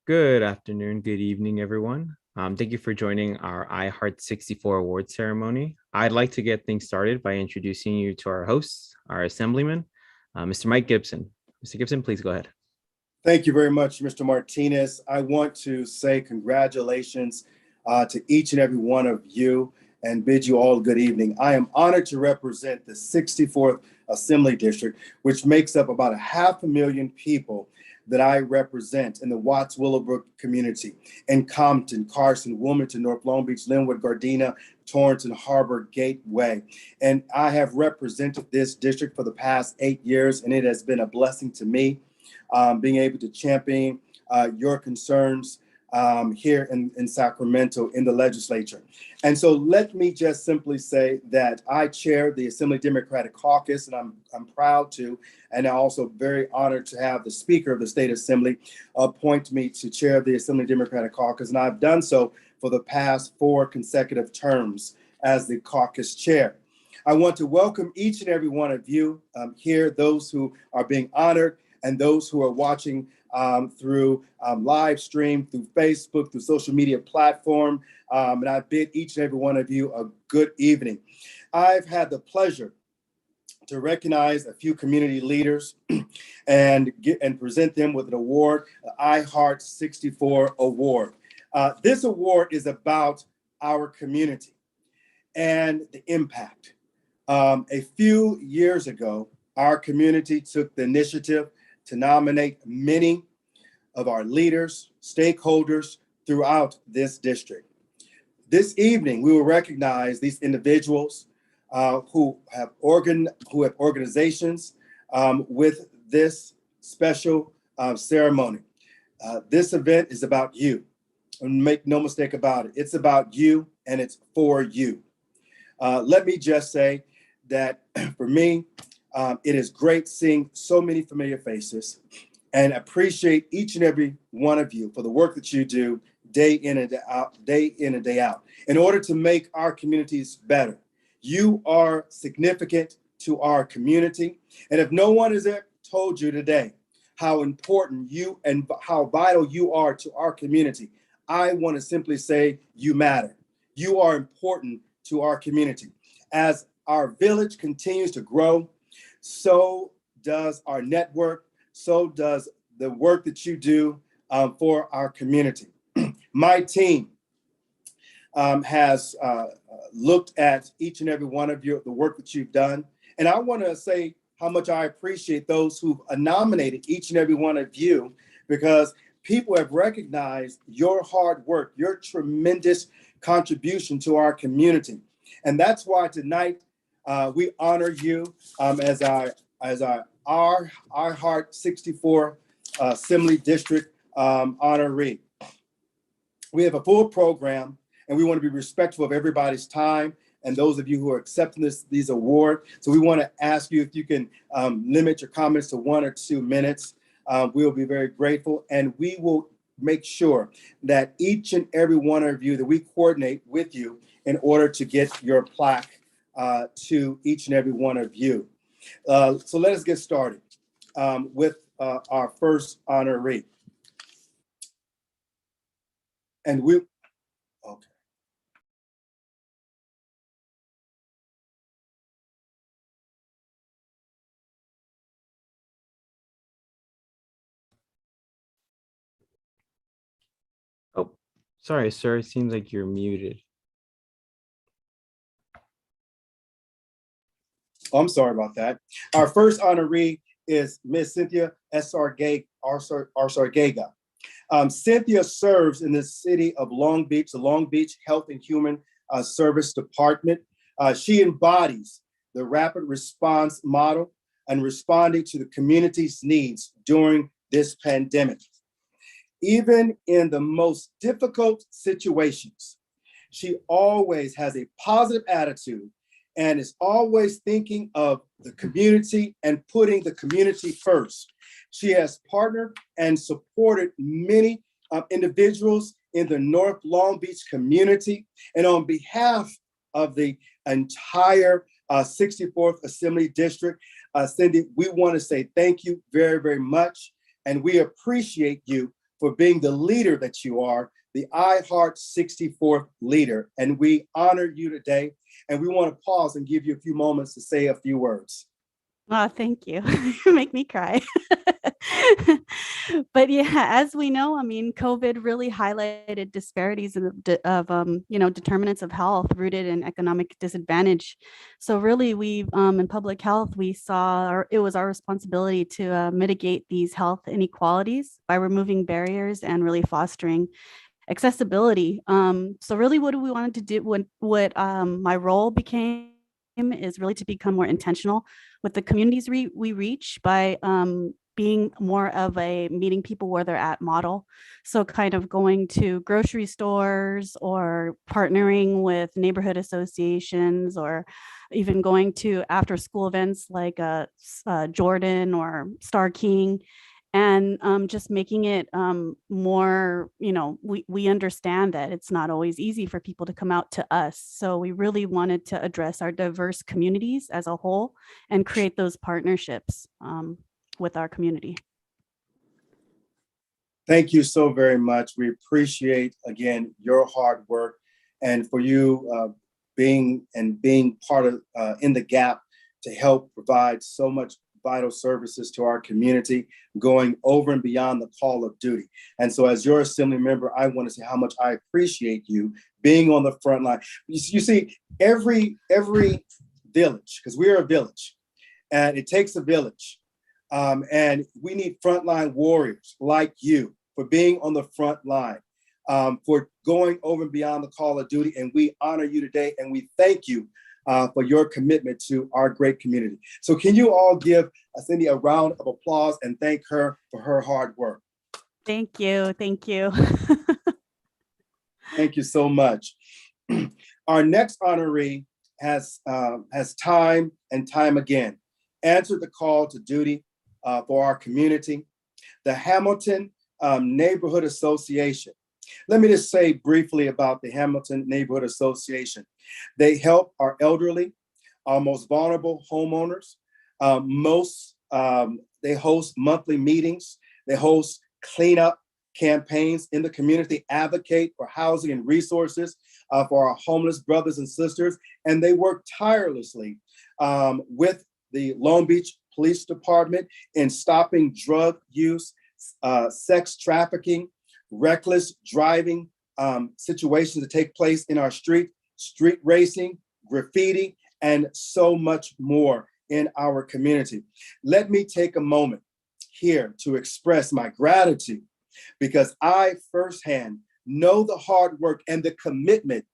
Good afternoon, good evening, everyone. Thank you for joining our iHeart 64 award ceremony. I'd like to get things started by introducing you to our hosts, our assemblyman, Mr. Mike Gibson. Mr. Gibson, please go ahead. Thank you very much, Mr. Martinez. I want to say congratulations to each and every one of you and bid you all a good evening. I am honored to represent the 64th Assembly District, which makes up about 500,000 people that I represent in the Watts Willowbrook community in Compton, Carson, Wilmington, North Long Beach, Linwood, Gardena, Torrance, and Harbor Gateway. And I have represented this district for the past 8 years, and it has been a blessing to me being able to champion your concerns here in Sacramento in the legislature. And so let me just simply say that I chair the Assembly Democratic Caucus, and I'm proud to, and I'm also very honored to have the Speaker of the State Assembly appoint me to chair the Assembly Democratic Caucus. And I've done so for the past 4 consecutive terms as the caucus chair. I want to welcome each and every one of you here, those who are being honored and those who are watching through live stream, through Facebook, through social media platform. And I bid each and every one of you a good evening. I've had the pleasure to recognize a few community leaders and present them with an award, the iHeart 64 Award. This award is about our community and the impact. A few years ago, our community took the initiative to nominate many of our leaders, stakeholders throughout this district. This evening, we will recognize these individuals who have organizations with this special ceremony. This event is about you, and make no mistake about it. It's about you, and it's for you. Let me just say that for me, it is great seeing so many familiar faces, and appreciate each and every one of you for the work that you do day in and day out, in order to make our communities better. You are significant to our community. And if no one has ever told you today how important you and how vital you are to our community, I want to simply say you matter. You are important to our community. As our village continues to grow, so does our network, so does the work that you do for our community. My team has looked at each and every one of you, the work that you've done. And I want to say how much I appreciate those who've nominated each and every one of you, because people have recognized your hard work, your tremendous contribution to our community. And that's why tonight we honor you as our Heart 64 Assembly District honoree. We have a full program, and we want to be respectful of everybody's time and those of you who are accepting these awards. So we want to ask you if you can limit your comments to 1 or 2 minutes. We will be very grateful, and we will make sure that each and every one of you, that we coordinate with you in order to get your plaque to each and every one of you. So let us get started with our first honoree. And okay. Oh, sorry, sir. It seems like you're muted. Oh, I'm sorry about that. Our first honoree is Ms. Cynthia Arcega. Cynthia serves in the city of Long Beach, the Long Beach Health and Human Service Department. She embodies the rapid response model and responding to the community's needs during this pandemic. Even in the most difficult situations, she always has a positive attitude and is always thinking of the community and putting the community first. She has partnered and supported many individuals in the North Long Beach community. And on behalf of the entire 64th Assembly District, Cindy, we want to say thank you very, very much. And we appreciate you for being the leader that you are, the iHeart 64th leader. And we honor you today. And we want to pause and give you a few moments to say a few words. Oh, thank you. You make me cry. But yeah, as we know, I mean, COVID really highlighted disparities of determinants of health rooted in economic disadvantage. So really, we in public health, we saw it was our responsibility to mitigate these health inequalities by removing barriers and really fostering accessibility. So really, what we wanted to do, what my role became, is really to become more intentional with the communities we reach by being more of a meeting people where they're at model. So kind of going to grocery stores or partnering with neighborhood associations, or even going to after school events like Jordan or Star King, and just making it more, we understand that it's not always easy for people to come out to us. So we really wanted to address our diverse communities as a whole and create those partnerships with our community. Thank you so very much. We appreciate, again, your hard work, and for you being part of in the gap to help provide so much vital services to our community, going over and beyond the call of duty. And so as your assembly member, I want to say how much I appreciate you being on the front line. You see, every village, because we're a village, and it takes a village. And we need frontline warriors like you for being on the front line, for going over and beyond the call of duty. And we honor you today, and we thank you for your commitment to our great community. So can you all give Cindy a round of applause and thank her for her hard work? Thank you. Thank you. Thank you so much. Our next honoree has time and time again answered the call to duty for our community, the Hamilton Neighborhood Association. Let me just say briefly about the Hamilton Neighborhood Association. They help our elderly, our most vulnerable homeowners. They host monthly meetings. They host cleanup campaigns in the community, advocate for housing and resources for our homeless brothers and sisters. And they work tirelessly with the Long Beach Police Department in stopping drug use, sex trafficking, reckless driving situations that take place in our street racing, graffiti, and so much more in our community. Let me take a moment here to express my gratitude, because I firsthand know the hard work and the commitment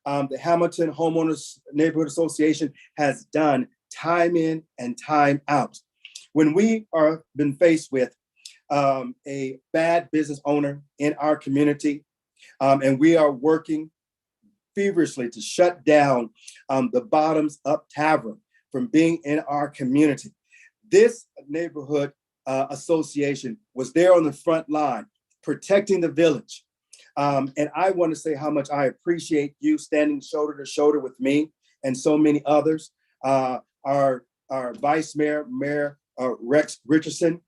the Hamilton Homeowners Neighborhood Association has done time in and time out. When we are been faced with a bad business owner in our community, and we are working feverishly to shut down the Bottoms Up Tavern from being in our community, this neighborhood association was there on the front line, protecting the village. And I want to say how much I appreciate you standing shoulder to shoulder with me and so many others. Our Vice Mayor, Mayor Rex Richardson,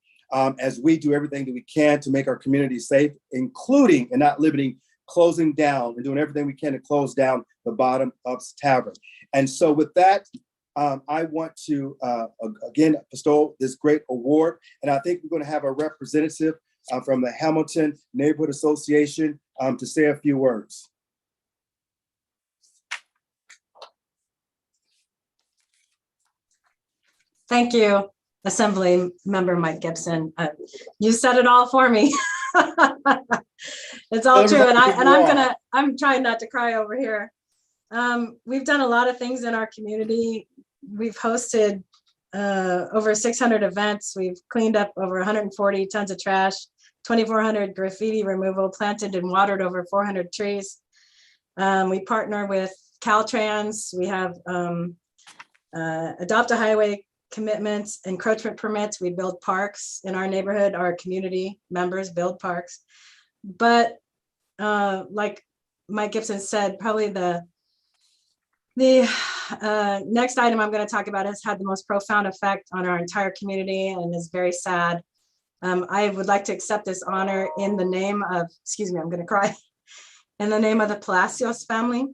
as we do everything that we can to make our community safe, including and not limiting closing down and doing everything we can to close down the Bottom Ups Tavern. And so with that, I want to, again, bestow this great award. And I think we're going to have a representative from the Hamilton Neighborhood Association to say a few words. Thank you, Assembly Member Mike Gibson. You said it all for me. It's all true, and I'm trying not to cry over here. We've done a lot of things in our community. We've hosted over 600 events. We've cleaned up over 140 tons of trash, 2,400 graffiti removal, planted and watered over 400 trees. We partner with Caltrans. We have Adopt a Highway commitments, encroachment permits. We build parks in our neighborhood. Our community members build parks. But like Mike Gibson said, probably the next item I'm going to talk about has had the most profound effect on our entire community and is very sad. I would like to accept this honor in the name of, excuse me, I'm going to cry, in the name of the Palacios family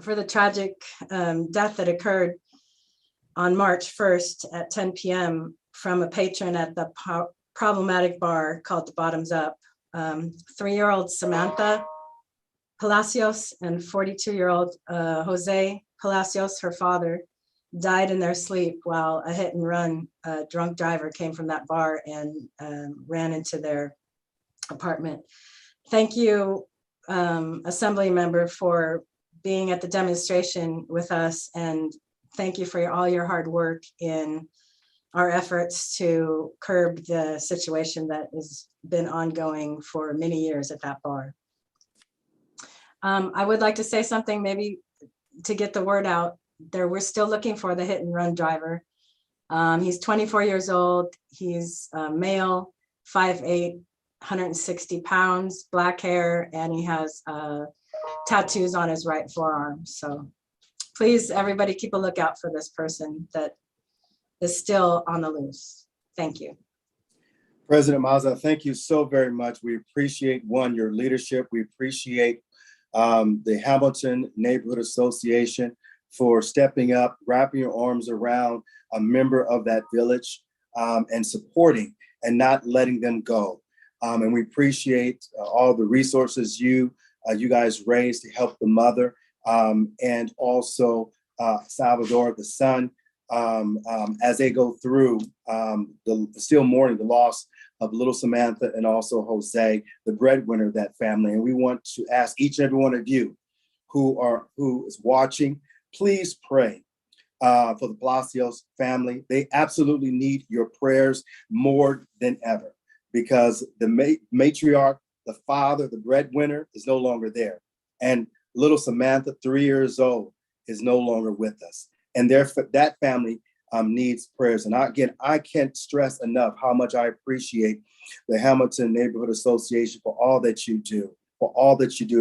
for the tragic death that occurred on March 1st at 10 p.m. from a patron at the problematic bar called the Bottoms Up. 3-year-old Samantha Palacios and 42-year-old Jose Palacios, her father, died in their sleep while a hit and run drunk driver came from that bar and ran into their apartment. Thank you, Assembly member, for being at the demonstration with us, and thank you for all your hard work in our efforts to curb the situation that has been ongoing for many years at that bar. I would like to say something maybe to get the word out there. We're still looking for the hit and run driver. He's 24 years old. He's male, 5'8", 160 pounds, black hair, and he has tattoos on his right forearm. So please, everybody, keep a lookout for this person that is still on the loose. Thank you. President Maza, thank you so very much. We appreciate, one, your leadership. We appreciate the Hamilton Neighborhood Association for stepping up, wrapping your arms around a member of that village and supporting and not letting them go. And we appreciate all the resources you guys raised to help the mother and also Salvador, the son, as they go through still mourning the loss of little Samantha and also Jose, the breadwinner of that family. And we want to ask each and every one of you who is watching, please pray for the Palacios family. They absolutely need your prayers more than ever, because the matriarch, the father, the breadwinner is no longer there. And little Samantha, 3 years old, is no longer with us. And therefore, that family needs prayers. And I can't stress enough how much I appreciate the Hamilton Neighborhood Association for all that you do,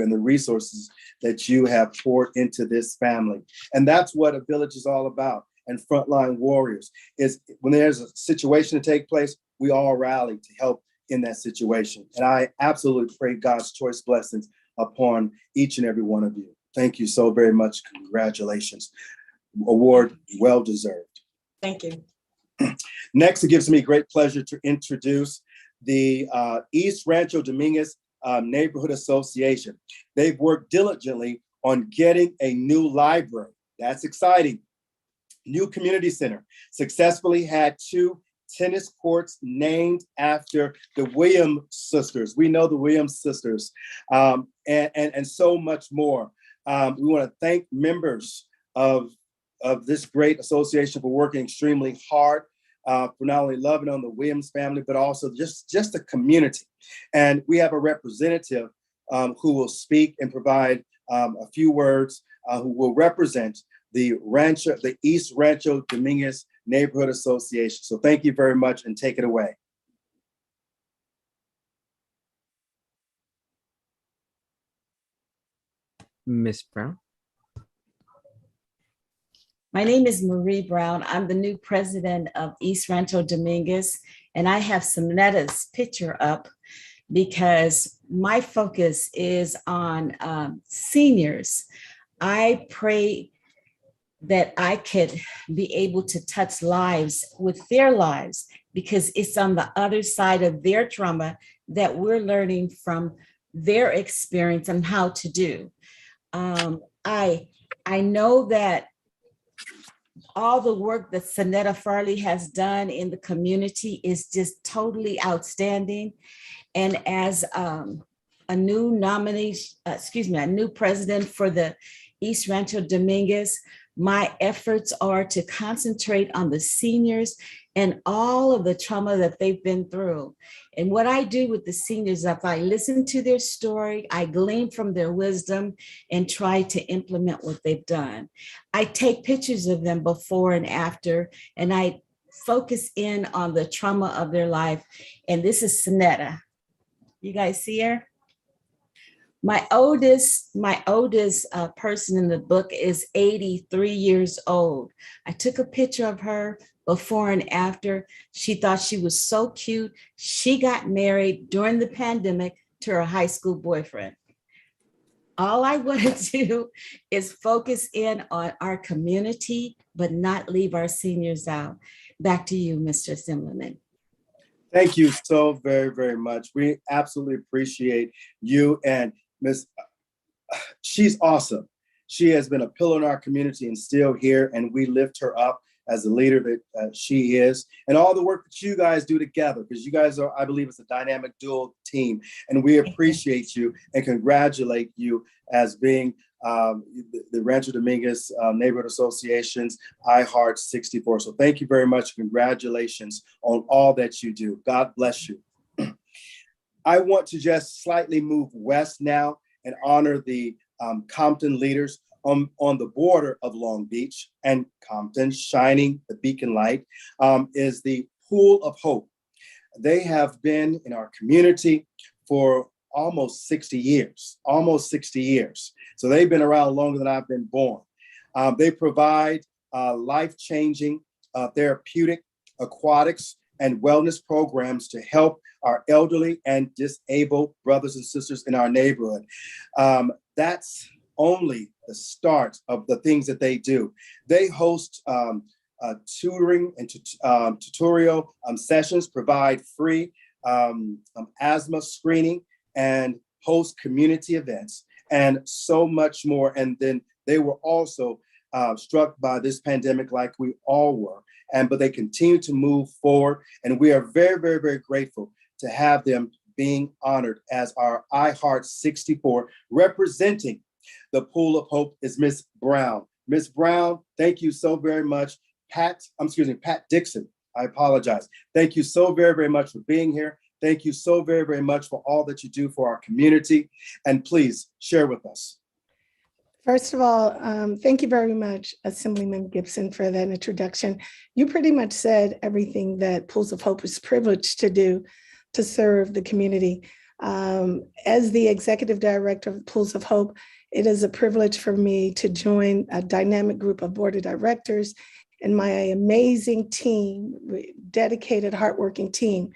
and the resources that you have poured into this family. And that's what a village is all about. And frontline warriors is when there's a situation to take place, we all rally to help in that situation. And I absolutely pray God's choice blessings upon each and every one of you. Thank you so very much. Congratulations. Award well deserved. Thank you. Next, it gives me great pleasure to introduce the East Rancho Dominguez Neighborhood Association. They've worked diligently on getting a new library. That's exciting. New community center. Successfully had 2 tennis courts named after the Williams sisters. We know the Williams sisters, and so much more. We want to thank members of this great association for working extremely hard, for not only loving on the Williams family, but also just the community. And we have a representative who will speak and provide a few words, who will represent the East Rancho Dominguez Neighborhood Association. So thank you very much, and take it away. Miss Brown. My name is Marie Brown. I'm the new president of East Rancho Dominguez, and I have Sanetta's picture up because my focus is on seniors. I pray that I could be able to touch lives with their lives, because it's on the other side of their trauma that we're learning from their experience and how to do. I know that all the work that Sanetta Farley has done in the community is just totally outstanding. And as a new nominee, a new president for the East Rancho Dominguez, my efforts are to concentrate on the seniors and all of the trauma that they've been through. And what I do with the seniors, if I listen to their story, I glean from their wisdom and try to implement what they've done. I take pictures of them before and after, and I focus in on the trauma of their life. And this is Sanetta. You guys see her? My oldest person in the book is 83 years old. I took a picture of her before and after. She thought she was so cute. She got married during the pandemic to her high school boyfriend. All I want to do is focus in on our community, but not leave our seniors out. Back to you, Mr. Assemblyman. Thank you so very, very much. We absolutely appreciate you and Miss. She's awesome. She has been a pillar in our community and still here, and we lift her up as the leader that she is, and all the work that you guys do together, because you guys are, I believe, it's a dynamic dual team, and we appreciate you and congratulate you as being the Rancho Dominguez Neighborhood Association's iHeart 64. So thank you very much. Congratulations on all that you do. God bless you. I want to just slightly move west now and honor the Compton leaders on the border of Long Beach and Compton. Shining the beacon light is the Pool of Hope. They have been in our community for almost 60 years, So they've been around longer than I've been born. They provide life-changing therapeutic, aquatics, and wellness programs to help our elderly and disabled brothers and sisters in our neighborhood. That's only the start of the things that they do. They host tutoring and tutorial sessions, provide free asthma screening, and host community events, and so much more. And then they were also struck by this pandemic like we all were, but they continue to move forward. And we are very, very, very grateful to have them being honored as our iHeart 64. Representing the Pool of Hope is Miss Brown. Miss Brown, thank you so very much. Pat Dixon, I apologize. Thank you so very, very much for being here. Thank you so very, very much for all that you do for our community. And please share with us. First of all, thank you very much, Assemblyman Gibson, for that introduction. You pretty much said everything that Pools of Hope is privileged to do to serve the community. As the executive director of Pools of Hope, it is a privilege for me to join a dynamic group of board of directors and my amazing team, dedicated, hardworking team,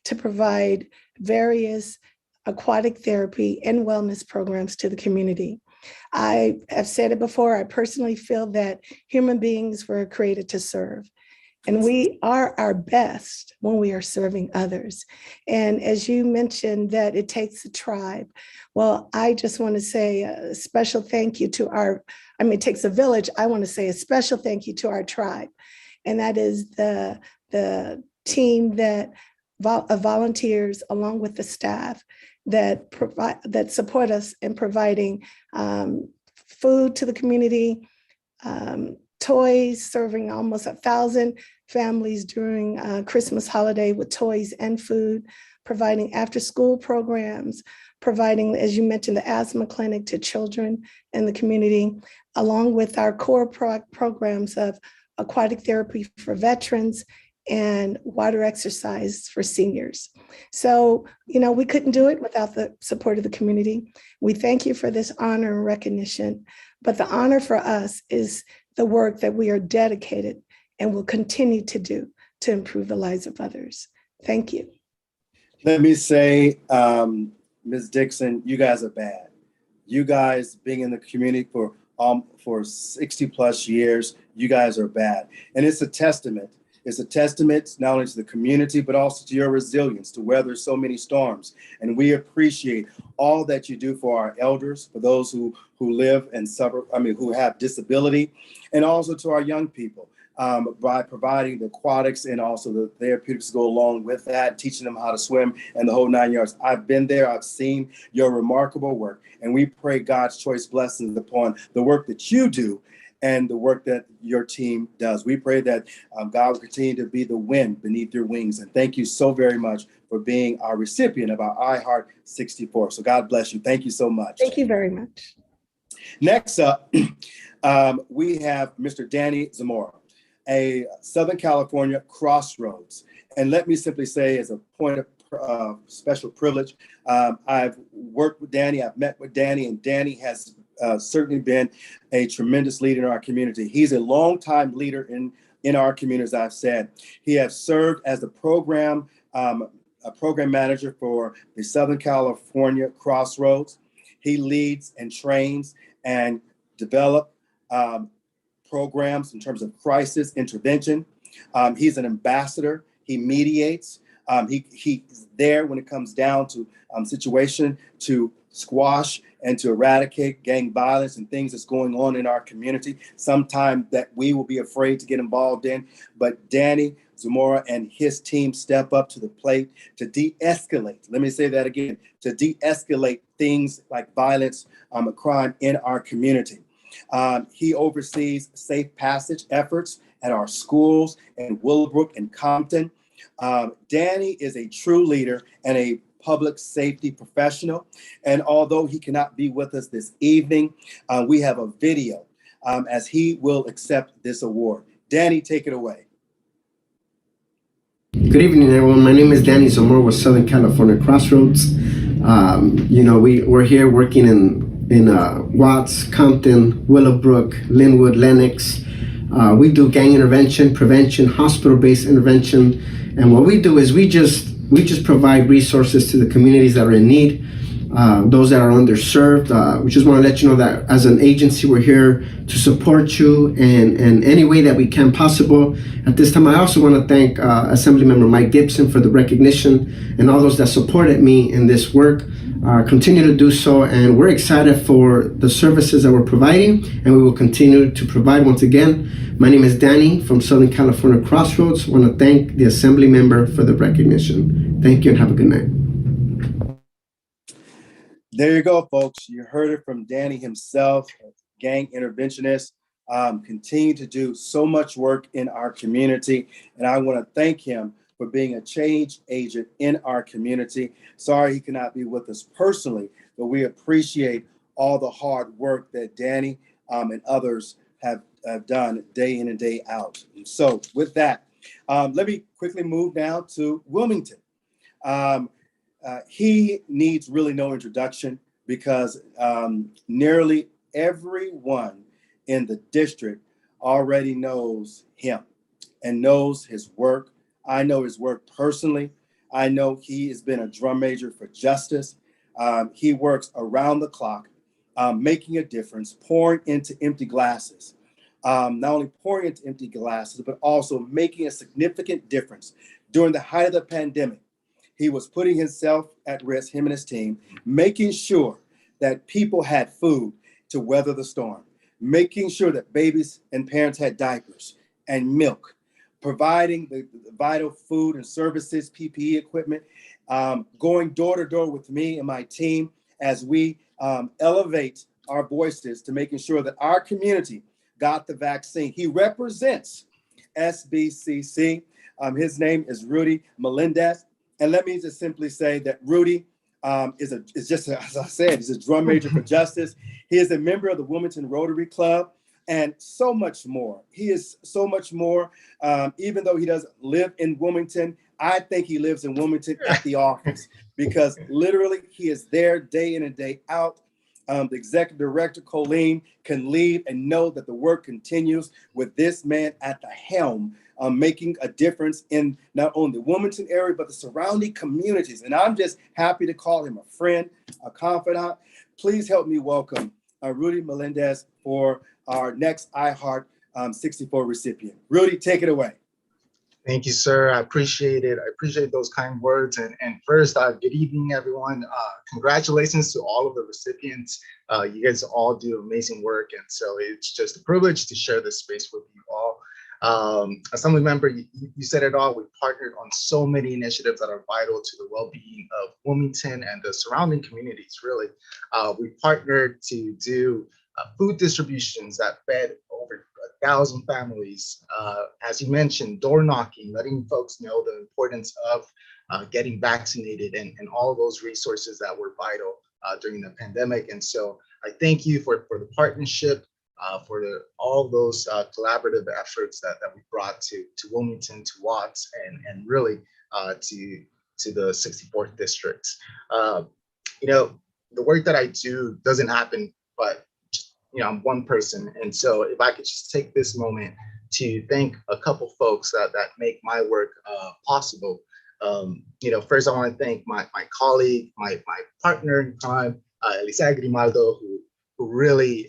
to provide various aquatic therapy and wellness programs to the community. I have said it before, I personally feel that human beings were created to serve. And we are our best when we are serving others. And as you mentioned that it takes a tribe, well, I just want to say a special thank you to it takes a village. I want to say a special thank you to our tribe. And that is the team that volunteers along with the staff that support us in providing food to the community, toys, serving almost 1,000 families during Christmas holiday with toys and food, providing after-school programs, providing, as you mentioned, the asthma clinic to children in the community, along with our core programs of aquatic therapy for veterans and water exercise for seniors. So, we couldn't do it without the support of the community. We thank you for this honor and recognition, but the honor for us is the work that we are dedicated and will continue to do to improve the lives of others. Thank you. Let me say, Ms. Dixon, you guys are bad. You guys being in the community for 60 plus years, you guys are bad. And it's a testament. It's a testament not only to the community, but also to your resilience to weather so many storms. And we appreciate all that you do for our elders, for those who live and suffer, who have disability, and also to our young people by providing the aquatics and also the therapeutics to go along with that, teaching them how to swim and the whole 9 yards. I've been there. I've seen your remarkable work. And we pray God's choice blessings upon the work that you do and the work that your team does. We pray that God will continue to be the wind beneath your wings. And thank you so very much for being our recipient of our iHeart 64. So God bless you. Thank you so much. Thank you very much. Next up, we have Mr. Danny Zamora, a Southern California crossroads. And let me simply say, as a point of special privilege, I've worked with Danny, I've met with Danny, and Danny has certainly been a tremendous leader in our community. He's a longtime leader in in our community, as I've said. He has served as the program a program manager for the Southern California Crossroads. He leads and trains and develops programs in terms of crisis intervention. He's an ambassador. He mediates. He's there when it comes down to situation to squash and to eradicate gang violence and things that's going on in our community, sometimes that we will be afraid to get involved in. But Danny Zamora and his team step up to the plate to de-escalate. Let me say that again, to de-escalate things like violence, crime in our community. He oversees safe passage efforts at our schools in Willowbrook and Compton. Danny is a true leader and a public safety professional. And although he cannot be with us this evening, we have a video as he will accept this award. Danny, take it away. Good evening, everyone. My name is Danny Zamora with Southern California Crossroads. We're here working in Watts, Compton, Willowbrook, Linwood, Lenox. We do gang intervention, prevention, hospital-based intervention, and what we do is we just provide resources to the communities that are in need, those that are underserved. We just want to let you know that as an agency, we're here to support you in any way that we can possible. At this time, I also want to thank Assemblymember Mike Gibson for the recognition and all those that supported me in this work. Continue to do so, and we're excited for the services that we're providing, and we will continue to provide. Once again, my name is Danny from Southern California Crossroads. I want to thank the Assembly member for the recognition. Thank you and have a good night. There you go, folks. You heard it from Danny himself, gang interventionist. Continue to do so much work in our community, and I want to thank him for being a change agent in our community. Sorry he cannot be with us personally, but we appreciate all the hard work that Danny and others have done day in and day out. And so with that, let me quickly move now to Wilmington. He needs really no introduction because nearly everyone in the district already knows him and knows his work. I know his work personally. I know he has been a drum major for justice. He works around the clock, making a difference, pouring into empty glasses. Not only pouring into empty glasses, but also making a significant difference. During the height of the pandemic, he was putting himself at risk, him and his team, making sure that people had food to weather the storm, making sure that babies and parents had diapers and milk, providing the vital food and services, PPE equipment, going door to door with me and my team as we elevate our voices to making sure that our community got the vaccine. He represents SBCC. His name is Rudy Melendez. And let me just simply say that Rudy is just, as I said, he's a drum major for justice. He is a member of the Wilmington Rotary Club and so much more. He is so much more. Even though he doesn't live in Wilmington, I think he lives in Wilmington at the office because literally he is there day in and day out. The executive director, Colleen, can leave and know that the work continues with this man at the helm, making a difference in not only the Wilmington area, but the surrounding communities. And I'm just happy to call him a friend, a confidant. Please help me welcome Rudy Melendez for our next iHeart 64 recipient. Rudy, take it away. Thank you, sir. I appreciate it. I appreciate those kind words. And first, good evening, everyone. Congratulations to all of the recipients. You guys all do amazing work. And so it's just a privilege to share this space with you all. Assembly member, you said it all. We've partnered on so many initiatives that are vital to the well-being of Wilmington and the surrounding communities, really. We partnered to do food distributions that fed over 1,000 families. As you mentioned, door knocking, letting folks know the importance of getting vaccinated and all of those resources that were vital during the pandemic. And so I thank you for the partnership, for all those collaborative efforts that we brought to Wilmington, to Watts, and really to the 64th district. The work that I do doesn't happen, but I'm one person. And so if I could just take this moment to thank a couple folks that make my work possible. First I want to thank my colleague, my partner in crime, Elisa Grimaldo, who really,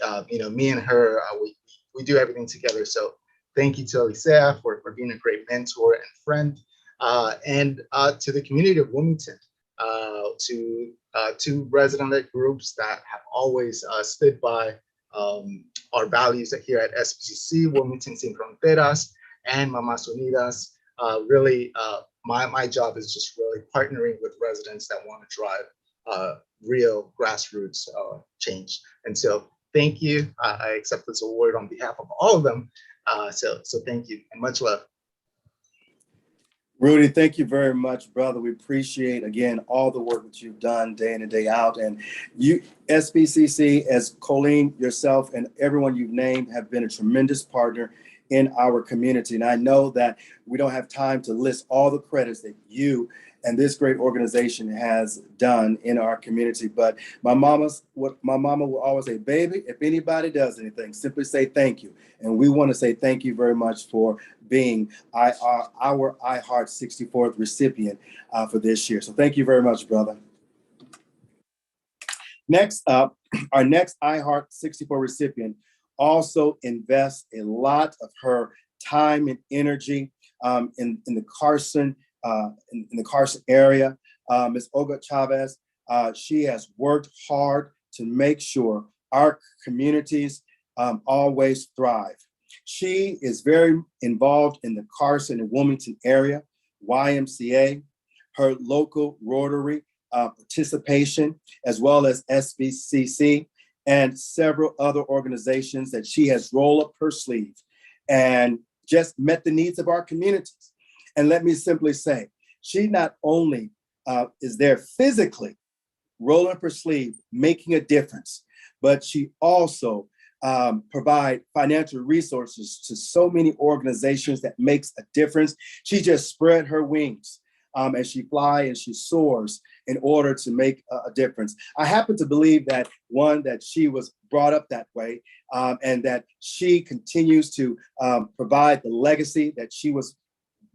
me and her, we do everything together. So thank you to Elisa for being a great mentor and friend, and to the community of Wilmington, to two resident groups that have always stood by our values here at SBCC, Wilmington Sin Fronteras, and Mamas Unidas. Really, my job is just really partnering with residents that want to drive real grassroots change. And so thank you. I accept this award on behalf of all of them. So thank you and much love. Rudy, thank you very much, brother. We appreciate, again, all the work that you've done day in and day out. And you, SBCC, as Colleen, yourself, and everyone you've named have been a tremendous partner in our community. And I know that we don't have time to list all the credits that you and this great organization has done in our community. But my mama will always say, baby, if anybody does anything, simply say thank you. And we want to say thank you very much for being our iHeart 64th recipient for this year. So thank you very much, brother. Next up, our next iHeart 64 recipient also invests a lot of her time and energy in the Carson in the Carson area. Ms. Olga Chavez, she has worked hard to make sure our communities always thrive. She is very involved in the Carson and Wilmington area, YMCA, her local Rotary participation, as well as SBCC and several other organizations that she has rolled up her sleeve and just met the needs of our communities. And let me simply say, she not only is there physically rolling up her sleeve, making a difference, but she also provide financial resources to so many organizations that makes a difference. She just spread her wings as she flies and she soars in order to make a difference. I happen to believe that she was brought up that way and that she continues to provide the legacy that she was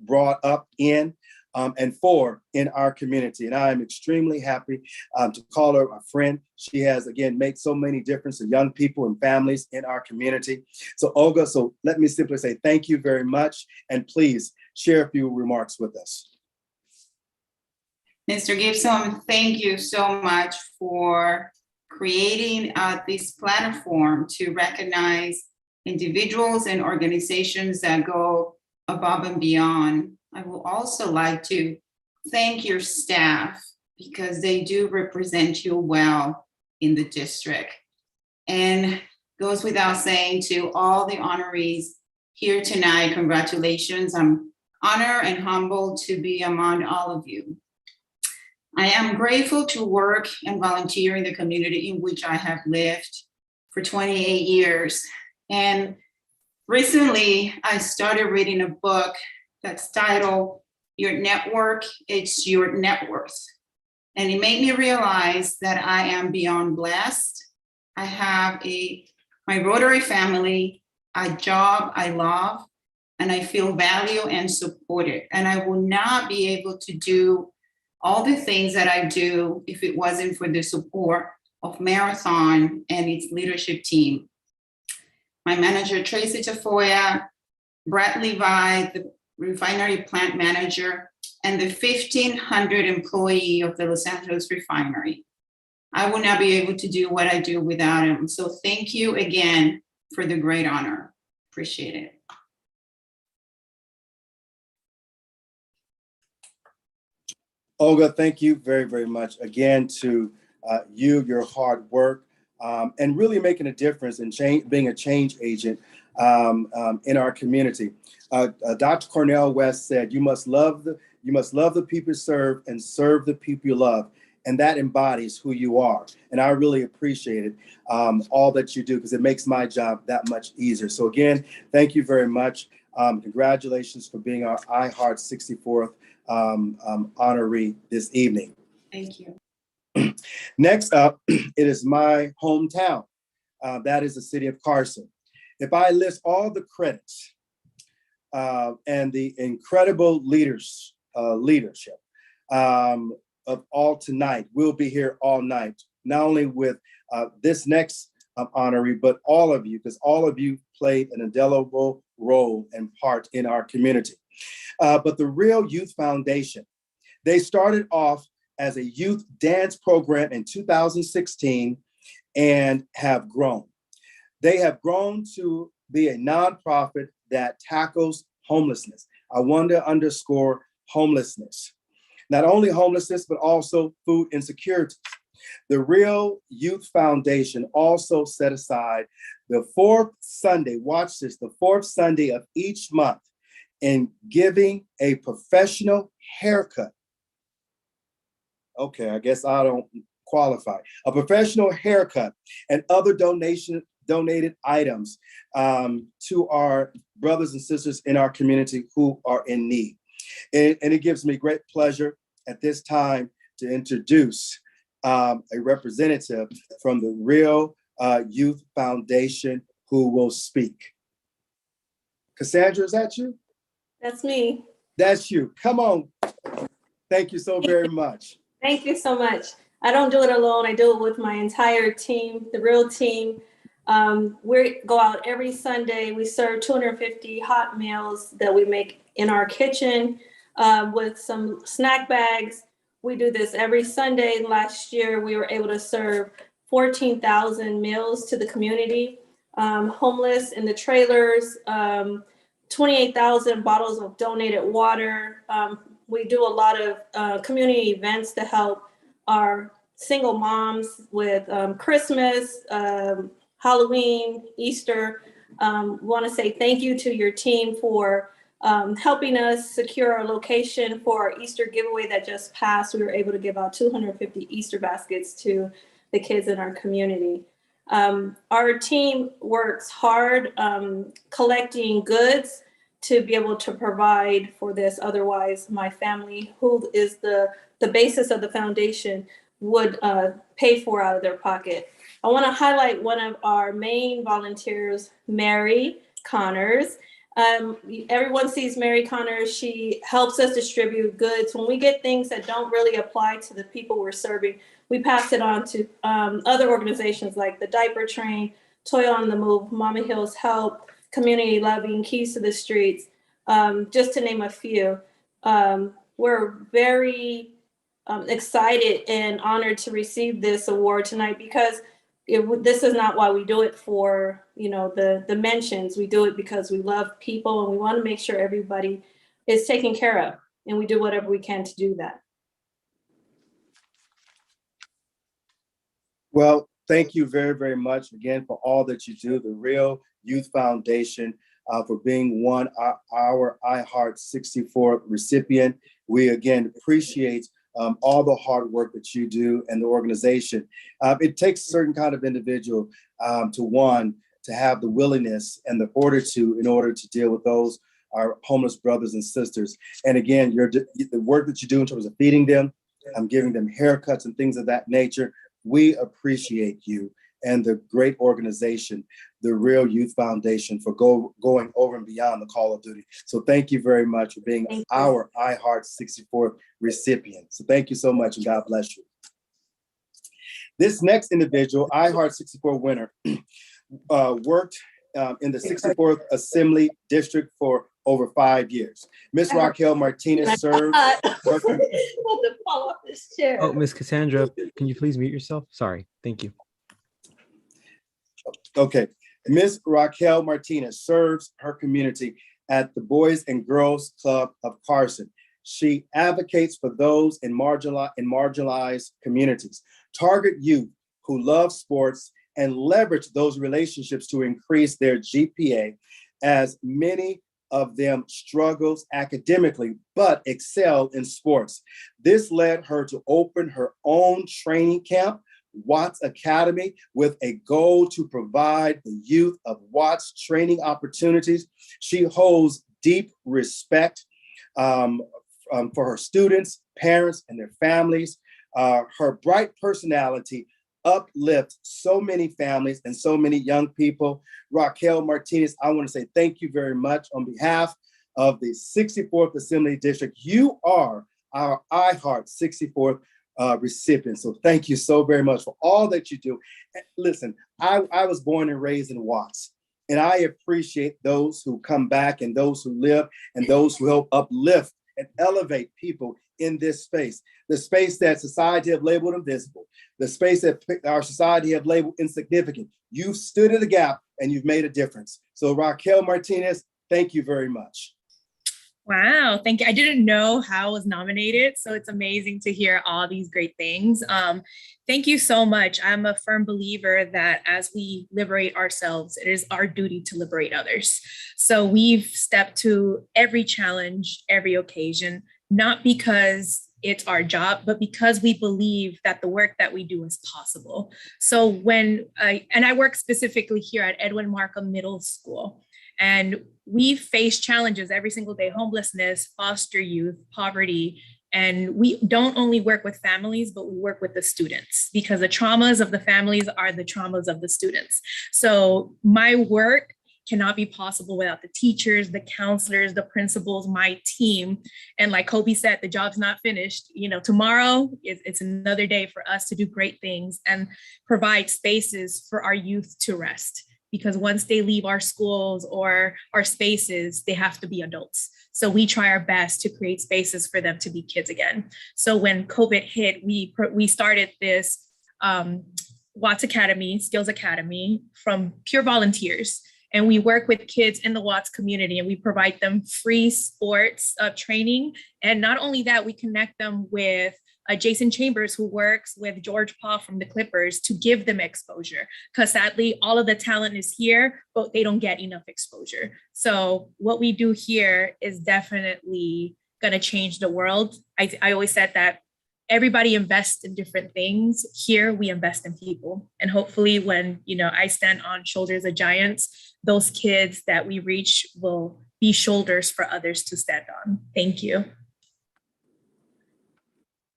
brought up in and for in our community. And I am extremely happy to call her a friend. She has, again, made so many difference to young people and families in our community. So Olga, let me simply say thank you very much. And please share a few remarks with us. Mr. Gibson, thank you so much for creating this platform to recognize individuals and organizations that go above and beyond. I would also like to thank your staff because they do represent you well in the district. And goes without saying to all the honorees here tonight, congratulations. I'm honored and humbled to be among all of you. I am grateful to work and volunteer in the community in which I have lived for 28 years. And recently, I started reading a book that's titled, Your Network, It's Your Net Worth. And it made me realize that I am beyond blessed. I have my Rotary family, a job I love, and I feel valued and supported. And I will not be able to do all the things that I do if it wasn't for the support of Marathon and its leadership team. My manager, Tracy Tafoya, Brett Levi, the refinery plant manager, and the 1,500 employee of the Los Angeles refinery. I would not be able to do what I do without him. So thank you again for the great honor. Appreciate it. Olga, thank you very, very much again to your hard work and really making a difference in being a change agent in our community. Dr. Cornel West said, you must love the people you serve and serve the people you love. And that embodies who you are. And I really appreciate it, all that you do, because it makes my job that much easier. So again, thank you very much. Congratulations for being our iHeart 64th honoree this evening. Thank you. Next up, it is my hometown. That is the city of Carson. If I list all the credits and the incredible leadership of all tonight. We'll be here all night, not only with this next honoree, but all of you, because all of you played an indelible role and part in our community. But the Real Youth Foundation, they started off as a youth dance program in 2016 and have grown. They have grown to be a nonprofit that tackles homelessness. I want to underscore homelessness. Not only homelessness, but also food insecurity. The Real Youth Foundation also set aside the fourth Sunday, watch this, the fourth Sunday of each month in giving a professional haircut. Okay, I guess I don't qualify. A professional haircut and other donated items to our brothers and sisters in our community who are in need. And it gives me great pleasure at this time to introduce a representative from the Real Youth Foundation who will speak. Cassandra, is that you? That's me. That's you. Come on. Thank you so very much. Thank you so much. I don't do it alone. I do it with my entire team, the Real team. We go out every Sunday. We serve 250 hot meals that we make in our kitchen with some snack bags. We do this every Sunday. Last year, we were able to serve 14,000 meals to the community, homeless in the trailers, 28,000 bottles of donated water. We do a lot of community events to help our single moms with Christmas, Halloween, Easter. Want to say thank you to your team for helping us secure our location for our Easter giveaway that just passed. We were able to give out 250 Easter baskets to the kids in our community. Our team works hard collecting goods to be able to provide for this. Otherwise, my family, who is the basis of the foundation, would pay for out of their pocket. I want to highlight one of our main volunteers, Mary Connors. Everyone sees Mary Connors. She helps us distribute goods. When we get things that don't really apply to the people we're serving, we pass it on to other organizations like the Diaper Train, Toy on the Move, Mama Hills Help, Community Loving, Keys to the Streets, just to name a few. We're very excited and honored to receive this award tonight because this is not why we do it for, the mentions. We do it because we love people and we want to make sure everybody is taken care of, and we do whatever we can to do that. Well, thank you very, very much again for all that you do, the Real Youth Foundation, for being one our iHeart 64 recipient. We again appreciate all the hard work that you do and the organization. It takes a certain kind of individual to have the willingness and the fortitude in order to deal with those our homeless brothers and sisters. And again, the work that you do in terms of feeding them, giving them haircuts and things of that nature. We appreciate you and the great organization, the Real Youth Foundation, for going over and beyond the call of duty. So thank you very much for being our iHeart 64 recipient. So thank you so much and God bless you. This next individual, iHeart 64 winner, worked in the 64th Assembly District for over 5 years. Miss Raquel Martinez served. Oh, Miss Cassandra, can you please mute yourself? Sorry, thank you. Okay, Miss Raquel Martinez serves her community at the Boys and Girls Club of Carson. She advocates for those in marginalized communities, target youth who love sports, and leverage those relationships to increase their GPA, as many of them struggles academically, but excel in sports. This led her to open her own training camp, Watts Academy, with a goal to provide the youth of Watts training opportunities. She holds deep respect for her students, parents, and their families. Her bright personality uplifts so many families and so many young people. Raquel Martinez, I want to say thank you very much on behalf of the 64th Assembly District. You are our iHeart 64th recipient. So thank you so very much for all that you do. Listen, I was born and raised in Watts, and I appreciate those who come back and those who live and those who help uplift and elevate people in this space, the space that society have labeled invisible, the space that our society have labeled insignificant. You've stood in the gap and you've made a difference. So Raquel Martinez, thank you very much. Wow, thank you. I didn't know how I was nominated, so it's amazing to hear all these great things. Thank you so much. I'm a firm believer that as we liberate ourselves, it is our duty to liberate others. So we've stepped to every challenge, every occasion, not because it's our job, but because we believe that the work that we do is possible. So when I work specifically here at Edwin Markham Middle School, and we face challenges every single day: homelessness, foster youth, poverty. And we don't only work with families, but we work with the students, because the traumas of the families are the traumas of the students. So my work cannot be possible without the teachers, the counselors, the principals, my team. And like Kobe said, the job's not finished. You know, tomorrow it's another day for us to do great things and provide spaces for our youth to rest. Because once they leave our schools or our spaces, they have to be adults. So we try our best to create spaces for them to be kids again. So when COVID hit, we started this Watts Academy, Skills Academy, from pure volunteers. And we work with kids in the Watts community, and we provide them free sports training. And not only that, we connect them with Jason Chambers, who works with George Paul from the Clippers, to give them exposure, because sadly, all of the talent is here, but they don't get enough exposure. So what we do here is definitely going to change the world. I always said that everybody invests in different things. Here, we invest in people. And hopefully when, I stand on shoulders of giants, those kids that we reach will be shoulders for others to stand on. Thank you.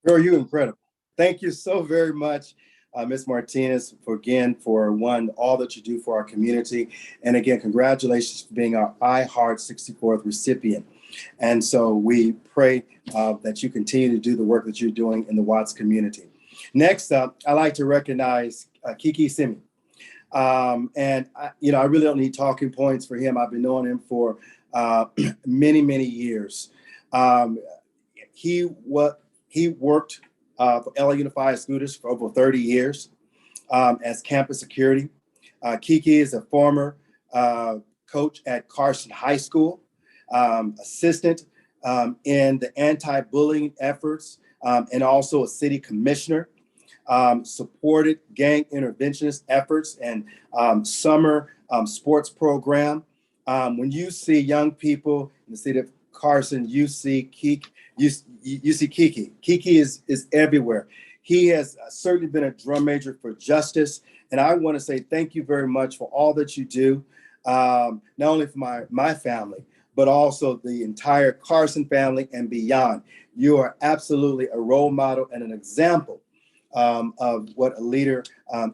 Girl, you're incredible. Thank you so very much, Ms. Martinez, for all that you do for our community. And again, congratulations for being our iHeart 64th recipient. And so we pray that you continue to do the work that you're doing in the Watts community. Next up, I'd like to recognize Kiki Simi. And I really don't need talking points for him. I've been knowing him for many, many years. He worked for LA Unified Scooters for over 30 years as campus security. Kiki is a former coach at Carson High School, assistant in the anti-bullying efforts, and also a city commissioner, supported gang interventionist efforts and summer sports program. When you see young people in the city of Carson, you see Kiki. You see Kiki. Kiki is everywhere. He has certainly been a drum major for justice. And I want to say thank you very much for all that you do, not only for my family, but also the entire Carson family and beyond. You are absolutely a role model and an example of what a leader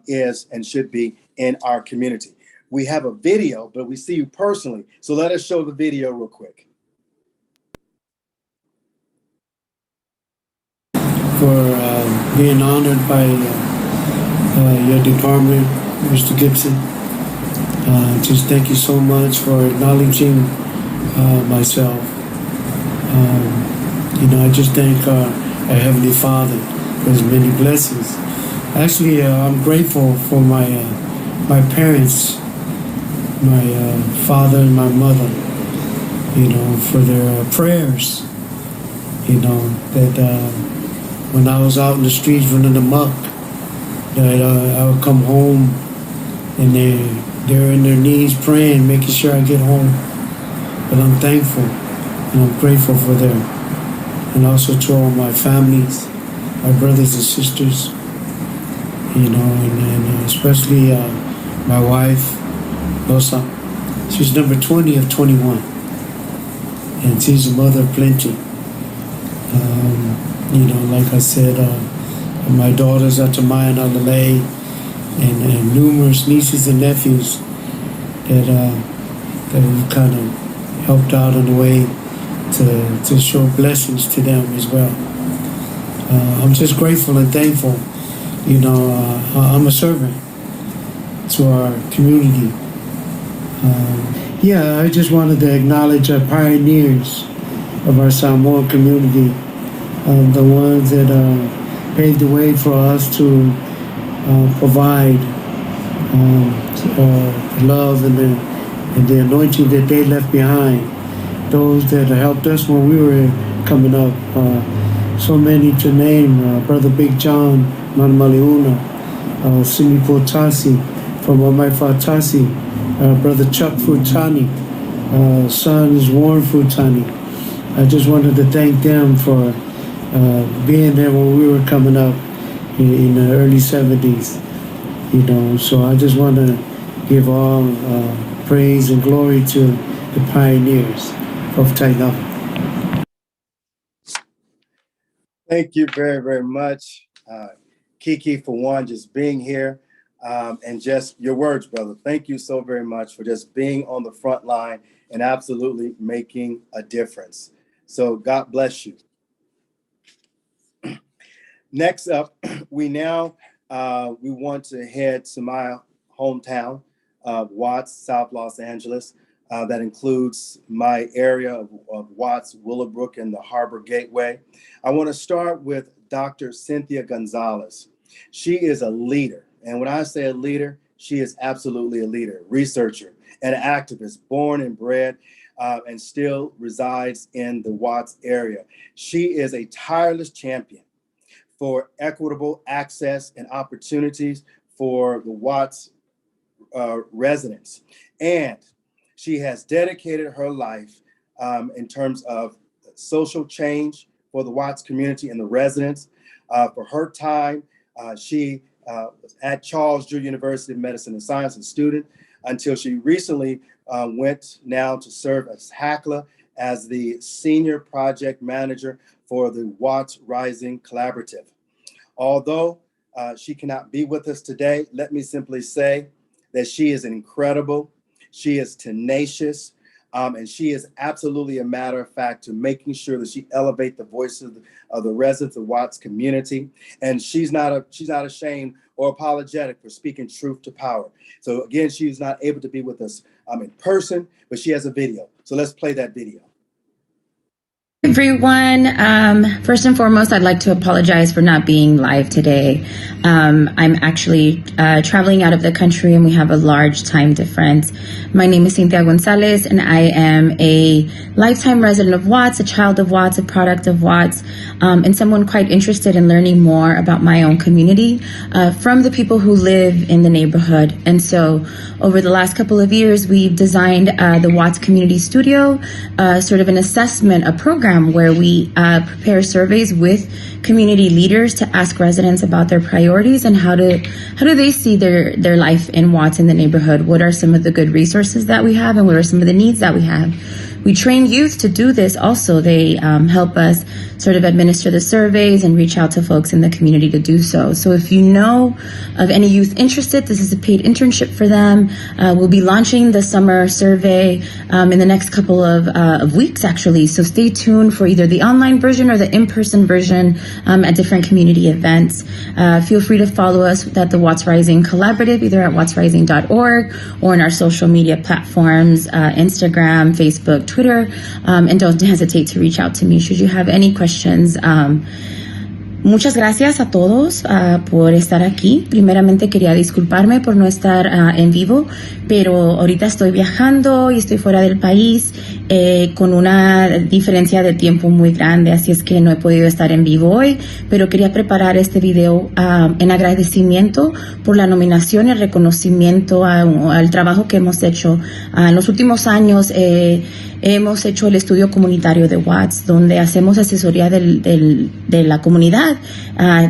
is and should be in our community. We have a video, but we see you personally. So let us show the video real quick. For being honored by your department, Mr. Gibson. Just thank you so much for acknowledging myself. I just thank our Heavenly Father for his many blessings. Actually, I'm grateful for my parents, my father and my mother, for their prayers, that when I was out in the streets running amok, that I would come home and they're in their knees praying, making sure I get home. But I'm thankful and I'm grateful for them. And also to all my families, my brothers and sisters, and especially my wife, Rosa. She's number 20 of 21. And she's a mother of plenty. Like I said, my daughters are Tamaya and Alalay, and numerous nieces and nephews that we've kind of helped out in a way to show blessings to them as well. I'm just grateful and thankful. I'm a servant to our community. I just wanted to acknowledge our pioneers of our Samoan community, the ones that paved the way for us to provide love and the anointing that they left behind. Those that helped us when we were coming up. So many to name, Brother Big John, Manamaliuna, Simi Potasi, from Wamai Fatasi, Brother Chuck Futani, sons Warren Futani. I just wanted to thank them for being there when we were coming up in the early 70s. So I just want to give all praise and glory to the pioneers of Tainapa. Thank you very, very much, Kiki, for one, just being here and just your words, brother. Thank you so very much for just being on the front line and absolutely making a difference. So God bless you. Next up, we want to head to my hometown of Watts, South Los Angeles. That includes my area of Watts, Willowbrook, and the Harbor Gateway. I want to start with Dr. Cynthia Gonzalez. She is a leader. And when I say a leader, she is absolutely a leader, researcher, and activist, born and bred, and still resides in the Watts area. She is a tireless champion for equitable access and opportunities for the Watts residents. And she has dedicated her life in terms of social change for the Watts community and the residents. For her time, she was at Charles Drew University of Medicine and Science, a student, until she recently went now to serve as HACLA as the Senior Project Manager for the Watts Rising Collaborative. Although she cannot be with us today, let me simply say that she is incredible. She is tenacious, and she is absolutely a matter of fact to making sure that she elevates the voices of the residents of Watts community. And she's not ashamed or apologetic for speaking truth to power. So again, she's not able to be with us in person, but she has a video. So let's play that video. Everyone, first and foremost, I'd like to apologize for not being live today. I'm actually traveling out of the country and we have a large time difference. My name is Cynthia Gonzalez and I am a lifetime resident of Watts, a child of Watts, a product of Watts, and someone quite interested in learning more about my own community from the people who live in the neighborhood. And so over the last couple of years, we've designed the Watts Community Studio, sort of an assessment, a program where we prepare surveys with community leaders to ask residents about their priorities and how do they see their life in Watts in the neighborhood. What are some of the good resources that we have and what are some of the needs that we have? We train youth to do this also. They help us sort of administer the surveys and reach out to folks in the community to do so. So if you know of any youth interested, this is a paid internship for them. We'll be launching the summer survey in the next couple of weeks, actually. So stay tuned for either the online version or the in-person version at different community events. Feel free to follow us at the Watts Rising Collaborative, either at wattsrising.org or in our social media platforms, Instagram, Facebook, Twitter, and don't hesitate to reach out to me should you have any questions. Muchas gracias a todos por estar aquí. Primeramente quería disculparme por no estar en vivo, pero ahorita estoy viajando y estoy fuera del país con una diferencia de tiempo muy grande, así es que no he podido estar en vivo hoy, pero quería preparar este video en agradecimiento por la nominación y el reconocimiento al trabajo que hemos hecho. En los últimos años hemos hecho el estudio comunitario de Watts, donde hacemos asesoría de la comunidad,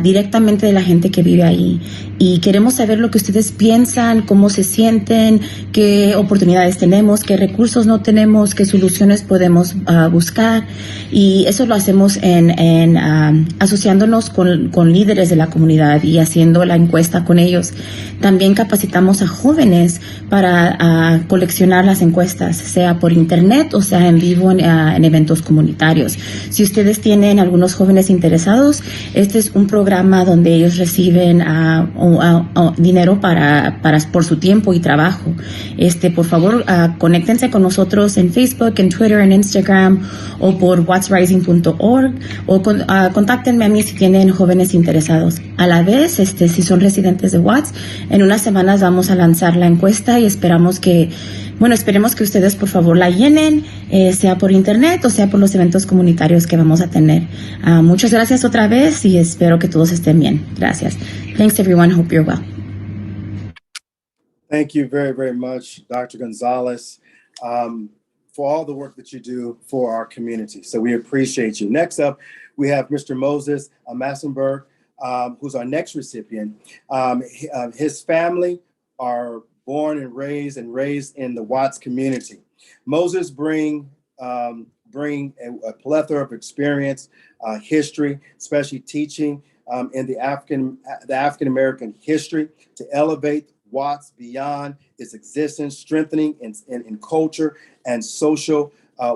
directamente de la gente que vive ahí. Y queremos saber lo que ustedes piensan, cómo se sienten, qué oportunidades tenemos, qué recursos no tenemos, qué soluciones podemos buscar. Y eso lo hacemos asociándonos con líderes de la comunidad y haciendo la encuesta con ellos. También capacitamos a jóvenes para coleccionar las encuestas, sea por internet o sea en vivo en eventos comunitarios. Si ustedes tienen algunos jóvenes interesados, este es un programa donde ellos reciben dinero por su tiempo y trabajo. Por favor, conéctense con nosotros en Facebook, en Twitter, en Instagram o por whatsrising.org o contáctenme a mí si tienen jóvenes interesados. A la vez, si son residentes de Watts, en unas semanas vamos a lanzar la encuesta y esperemos que ustedes por favor la llenen, sea por internet o sea por los eventos comunitarios que vamos a tener. Muchas gracias otra vez y espero que todos estén bien. Gracias. Thanks everyone. Hope you're well. Thank you very, very much, Dr. Gonzalez, for all the work that you do for our community. So we appreciate you. Next up, we have Mr. Moses Massenberg, who's our next recipient. His family are born and raised in the Watts community. Moses bring a plethora of experience, history, especially teaching in the African American history to elevate Watts beyond its existence, strengthening in culture and social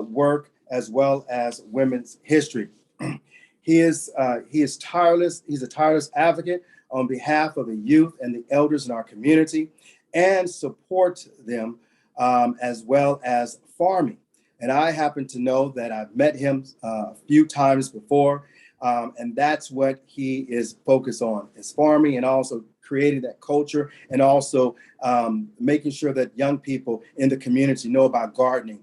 work, as well as women's history. He is tireless. He's a tireless advocate on behalf of the youth and the elders in our community, and support them as well as farming. And I happen to know that I've met him a few times before, and that's what he is focused on, is farming and also creating that culture, and also making sure that young people in the community know about gardening,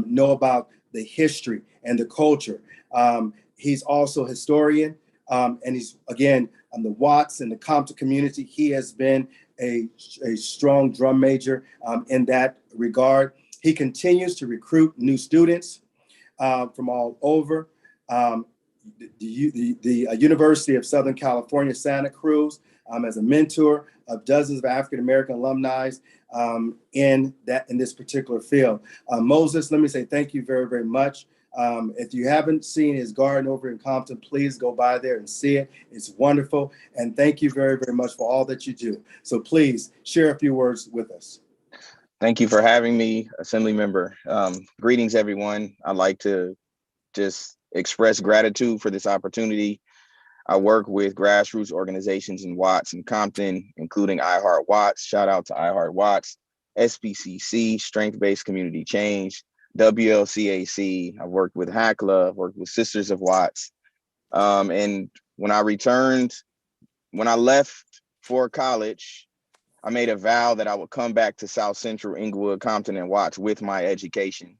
know about the history and the culture. He's also a historian, and he's, again, on the Watts and the Compton community. He has been a strong drum major in that regard. He continues to recruit new students from all over. The University of Southern California, Santa Cruz, as a mentor of dozens of African American alumni in this particular field. Moses, let me say thank you very, very much. If you haven't seen his garden over in Compton, please go by there and see it. It's wonderful. And thank you very, very much for all that you do. So please share a few words with us. Thank you for having me, Assembly Member. Greetings, everyone. I'd like to just express gratitude for this opportunity. I work with grassroots organizations in Watts and Compton, including iHeart Watts. Shout out to iHeart Watts, SBCC, Strength-Based Community Change, WLCAC. I've worked with HACLA, I've worked with Sisters of Watts. And when I left for college, I made a vow that I would come back to South Central, Inglewood, Compton, and Watts with my education.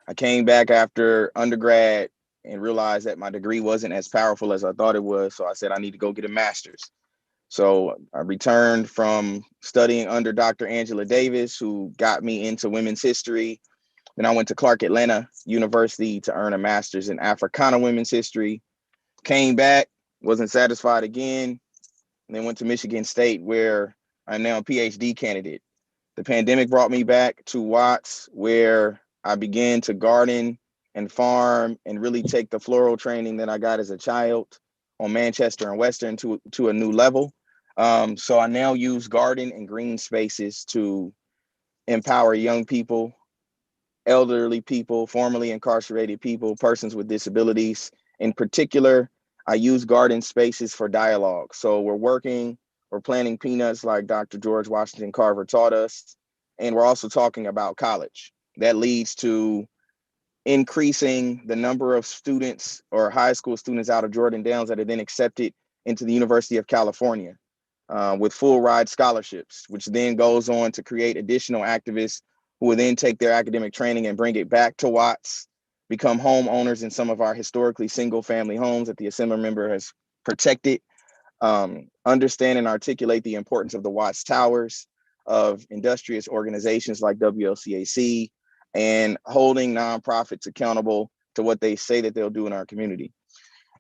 I came back after undergrad and realized that my degree wasn't as powerful as I thought it was. So I said, I need to go get a master's. So I returned from studying under Dr. Angela Davis, who got me into women's history. Then I went to Clark Atlanta University to earn a master's in Africana women's history. Came back, wasn't satisfied again, and then went to Michigan State, where I'm now a PhD candidate. The pandemic brought me back to Watts, where I began to garden and farm and really take the floral training that I got as a child on Manchester and Western to a new level. So I now use garden and green spaces to empower young people, elderly people, formerly incarcerated people, persons with disabilities. In particular, I use garden spaces for dialogue. So we're planting peanuts like Dr. George Washington Carver taught us. And we're also talking about college. That leads to increasing the number of students or high school students out of Jordan Downs that are then accepted into the University of California with full ride scholarships, which then goes on to create additional activists who will then take their academic training and bring it back to Watts, become homeowners in some of our historically single family homes that the Assembly Member has protected, understand and articulate the importance of the Watts Towers, of industrious organizations like WLCAC, and holding nonprofits accountable to what they say that they'll do in our community.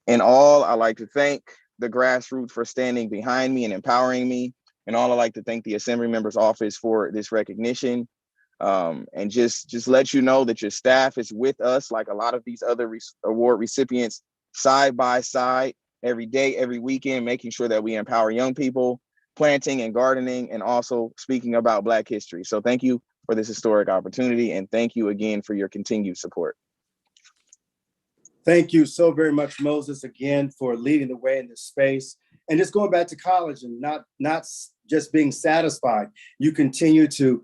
In all, I like to thank the grassroots for standing behind me and empowering me. And all, I like to thank the Assembly Member's Office for this recognition. And just let you know that your staff is with us, like a lot of these other award recipients, side by side, every day, every weekend, making sure that we empower young people, planting and gardening, and also speaking about Black history. So thank you for this historic opportunity. And thank you again for your continued support. Thank you so very much, Moses, again, for leading the way in this space. And just going back to college and not just being satisfied. You continue to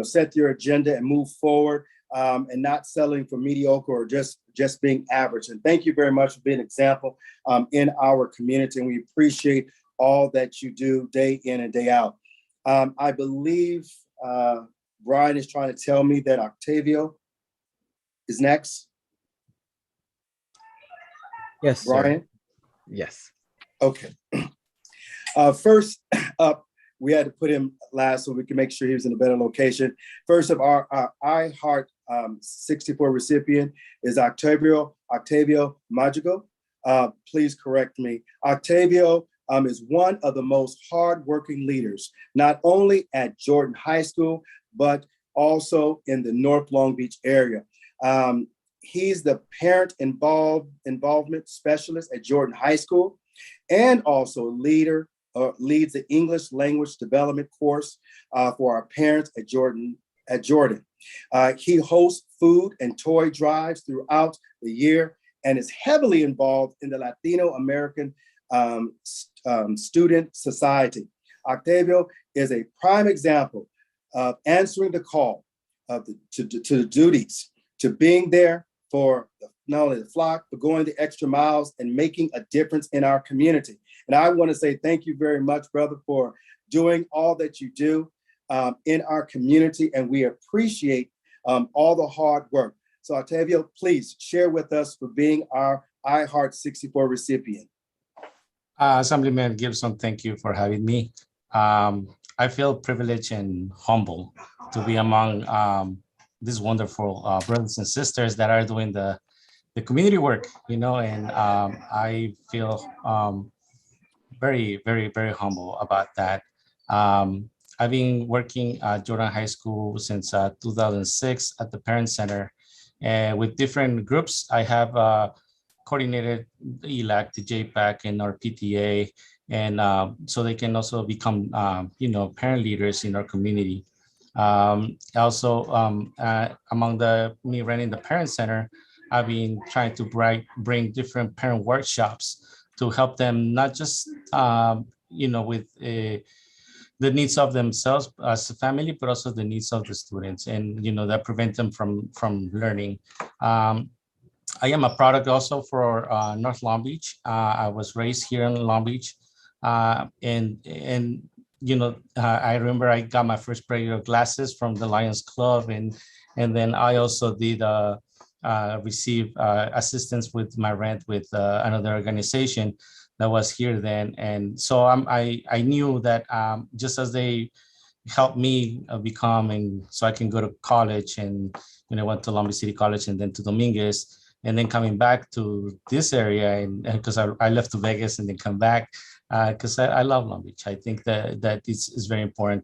set your agenda and move forward, and not settling for mediocre or just being average. And thank you very much for being an example in our community. And we appreciate all that you do day in and day out. I believe Brian is trying to tell me that Octavio is next. Yes, Brian? sir. Yes. Okay. First up, we had to put him last so we can make sure he was in a better location. First of our iHeart 64 recipient is Octavio Magico. Please correct me. Octavio is one of the most hardworking leaders, not only at Jordan High School, but also in the North Long Beach area. He's the parent involvement specialist at Jordan High School, and also leads the English language development course for our parents at Jordan. He hosts food and toy drives throughout the year and is heavily involved in the Latino American Student Society. Octavio is a prime example of answering the call to the duties, to being there for not only the flock, but going the extra miles and making a difference in our community. And I want to say thank you very much, brother, for doing all that you do in our community. And we appreciate all the hard work. So Octavio, please share with us for being our iHeart 64 recipient. Assemblyman Gibson, thank you for having me. I feel privileged and humble to be among these wonderful brothers and sisters that are doing the community work, and I feel very, very, very humble about that. I've been working at Jordan High School since 2006 at the Parent Center, and with different groups. I have coordinated the ELAC, the JPAC, and our PTA, and so they can also become, parent leaders in our community. Also, among me running the Parent Center, I've been trying to bring different parent workshops to help them not just, with the needs of themselves as a family, but also the needs of the students, and that prevent them from learning. I am a product also for North Long Beach. I was raised here in Long Beach, and I remember I got my first pair of glasses from the Lions Club, and then I also did receive assistance with my rent with another organization that was here then. And so I knew that just as they helped me become, and so I can go to college, and I went to Long Beach City College and then to Dominguez, and then coming back to this area, and because I left to Vegas and then come back because I love Long Beach. I think that is very important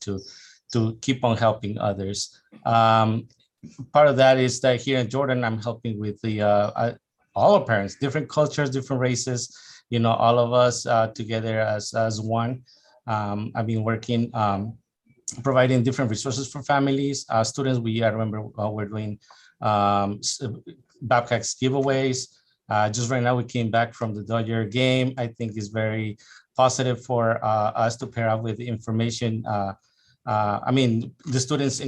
to keep on helping others. Part of that is that here in Jordan, I'm helping with the all our parents, different cultures, different races, all of us together as one. I've been working, providing different resources for families, students. I remember we're doing Babcock's giveaways. Just right now, we came back from the Dodger game. I think is very positive for us to pair up with information. The students,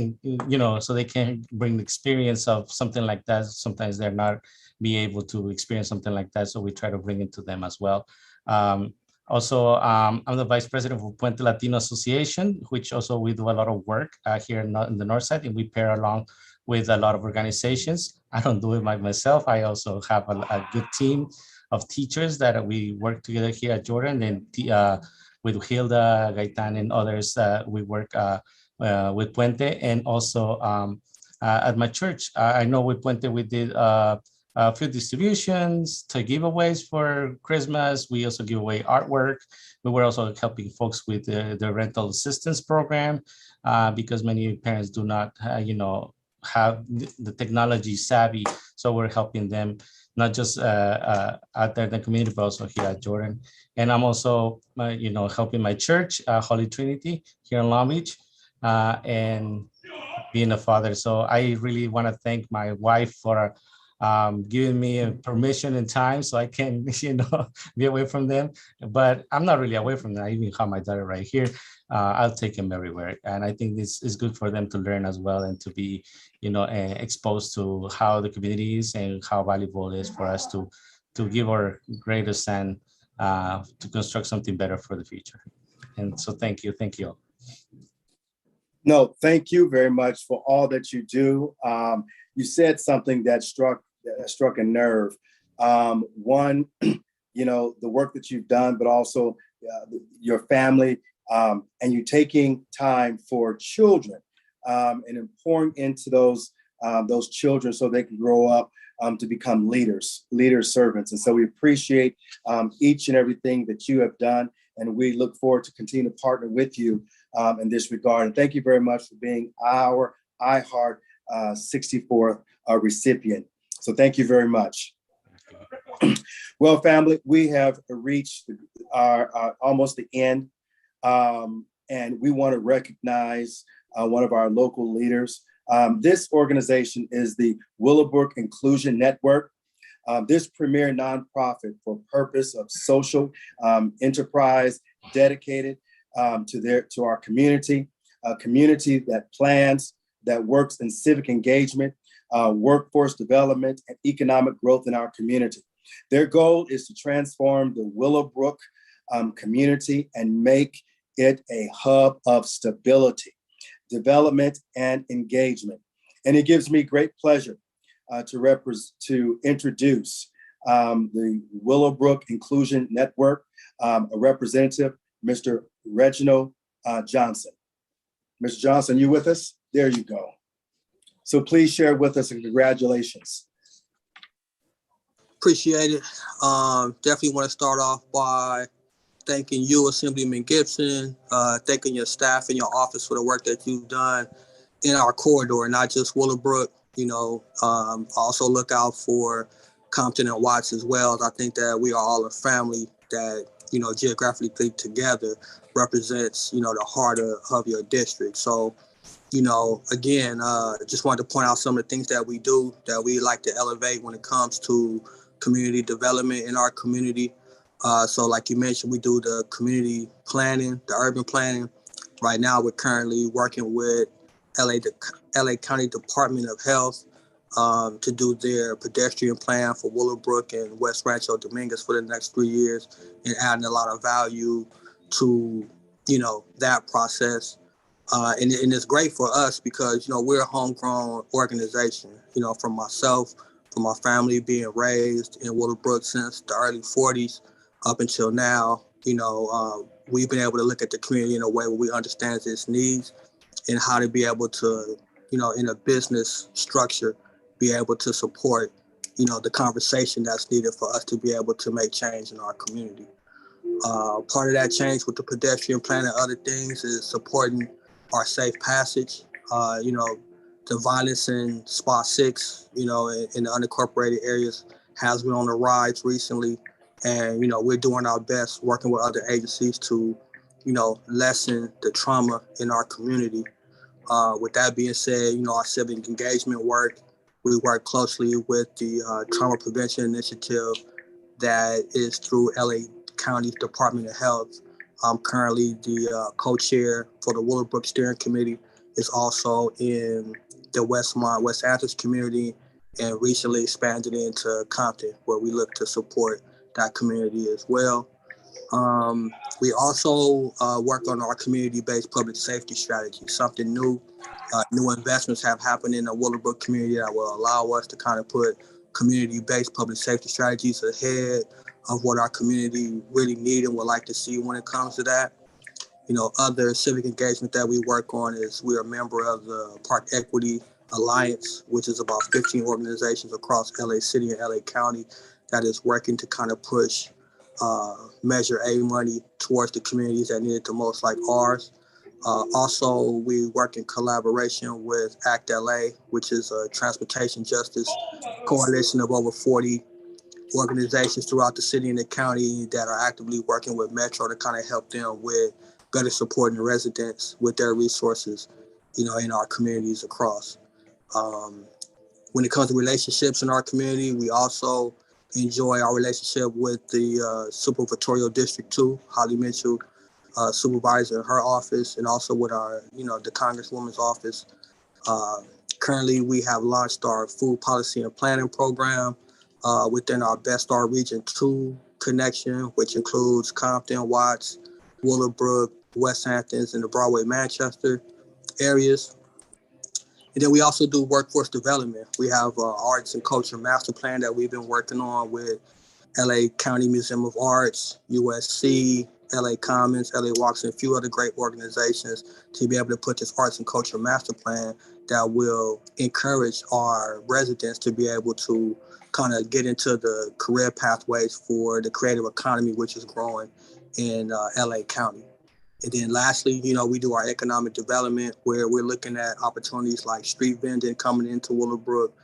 so they can bring the experience of something like that. Sometimes they're not be able to experience something like that, so we try to bring it to them as well. Also, I'm the vice president of Puente Latino Association, which also we do a lot of work here in the north side, and we pair along with a lot of organizations. I don't do it by myself. I also have a good team of teachers that we work together here at Jordan, and with Hilda, Gaitan, and others. We work with Puente, and also at my church. I know with Puente we did food distributions, to giveaways for Christmas. We also give away artwork. We were also helping folks with the rental assistance program because many parents do not, have the technology savvy. So we're helping them not just out there in the community, but also here at Jordan. And I'm also, helping my church, Holy Trinity, here in Long Beach, and being a father. So I really want to thank my wife for giving me permission and time so I can, be away from them. But I'm not really away from them. I even have my daughter right here. I'll take them everywhere. And I think this is good for them to learn as well and to be, exposed to how the community is and how valuable it is for us to give our greatest and to construct something better for the future. And so thank you. Thank you all. No, thank you very much for all that you do. You said something that struck a nerve. One, the work that you've done, but also your family, and you taking time for children and pouring into those children so they can grow up to become leaders, servants. And so we appreciate each and everything that you have done. And we look forward to continue to partner with you in this regard. And thank you very much for being our iHeart 64th recipient. So thank you very much. Well, family, we have reached our almost the end. And we want to recognize one of our local leaders. This organization is the Willowbrook Inclusion Network. This premier nonprofit for purpose of social enterprise dedicated to our community, a community that plans, that works in civic engagement, workforce development, and economic growth in our community. Their goal is to transform the Willowbrook community and make it a hub of stability, development, and engagement. And it gives me great pleasure to introduce the Willowbrook Inclusion Network, a representative, Mr. Reginald Johnson. Mr. Johnson, you with us? There you go. So please share with us and congratulations. Appreciate it. Definitely want to start off by thanking you, Assemblyman Gibson, thanking your staff and your office for the work that you've done in our corridor, not just Willowbrook. Also look out for Compton and Watts as well. I think that we are all a family that, geographically together represents, the heart of your district. So, again, just wanted to point out some of the things that we do that we like to elevate when it comes to community development in our community. So like you mentioned, we do the community planning, the urban planning. Right now, we're currently working with LA County Department of Health to do their pedestrian plan for Willowbrook and West Rancho Dominguez for the next 3 years, and adding a lot of value to, that process. And it's great for us because, we're a homegrown organization, from myself, from my family being raised in Willowbrook since the early 40s up until now. We've been able to look at the community in a way where we understand its needs and how to be able to, in a business structure, be able to support, the conversation that's needed for us to be able to make change in our community. Part of that change with the pedestrian plan and other things is supporting our safe passage. The violence in Spot 6, in the unincorporated areas has been on the rise recently. And, we're doing our best working with other agencies to, lessen the trauma in our community. With that being said, our civic engagement work, we work closely with the Trauma Prevention Initiative that is through LA County Department of Health. I'm currently the co-chair for the Willowbrook Steering Committee. It's also in the Westmont, West Athens community, and recently expanded into Compton, where we look to support that community as well. We also work on our community-based public safety strategy, something new. New investments have happened in the Willowbrook community that will allow us to kind of put community-based public safety strategies ahead of what our community really need and would like to see when it comes to that. Other civic engagement that we work on is we're a member of the Park Equity Alliance, which is about 15 organizations across LA City and LA County that is working to kind of push Measure A money towards the communities that need it the most, like ours. Also, we work in collaboration with ACT LA, which is a transportation justice coalition of over 40 organizations throughout the city and the county that are actively working with Metro to kind of help them with better supporting residents with their resources in our communities across. When it comes to relationships in our community, we also enjoy our relationship with the Supervitorial District 2, Holly Mitchell, supervisor in her office, and also with our, the Congresswoman's office. Currently, we have launched our food policy and planning program within our Best Star Region 2 connection, which includes Compton, Watts, Willowbrook, West Hamptons, and the Broadway, Manchester areas. And then we also do workforce development. We have arts and culture master plan that we've been working on with LA County Museum of Arts, USC, LA Commons, LA Walks, and a few other great organizations to be able to put this arts and culture master plan that will encourage our residents to be able to kind of get into the career pathways for the creative economy, which is growing in LA County. And then lastly, we do our economic development where we're looking at opportunities like street vending coming into Willowbrook,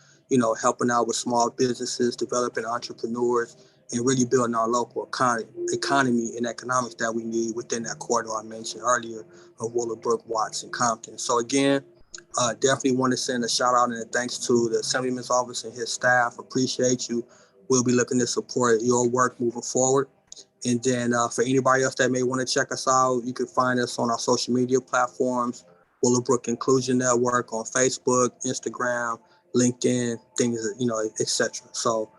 helping out with small businesses, developing entrepreneurs, and really building our local economy and economics that we need within that corridor I mentioned earlier of Willowbrook, Watts, and Compton. So again, definitely want to send a shout out and a thanks to the Assemblyman's office and his staff. Appreciate you. We'll be looking to support your work moving forward. And then for anybody else that may want to check us out, you can find us on our social media platforms, Willowbrook Inclusion Network on Facebook, Instagram, LinkedIn, things, etc. So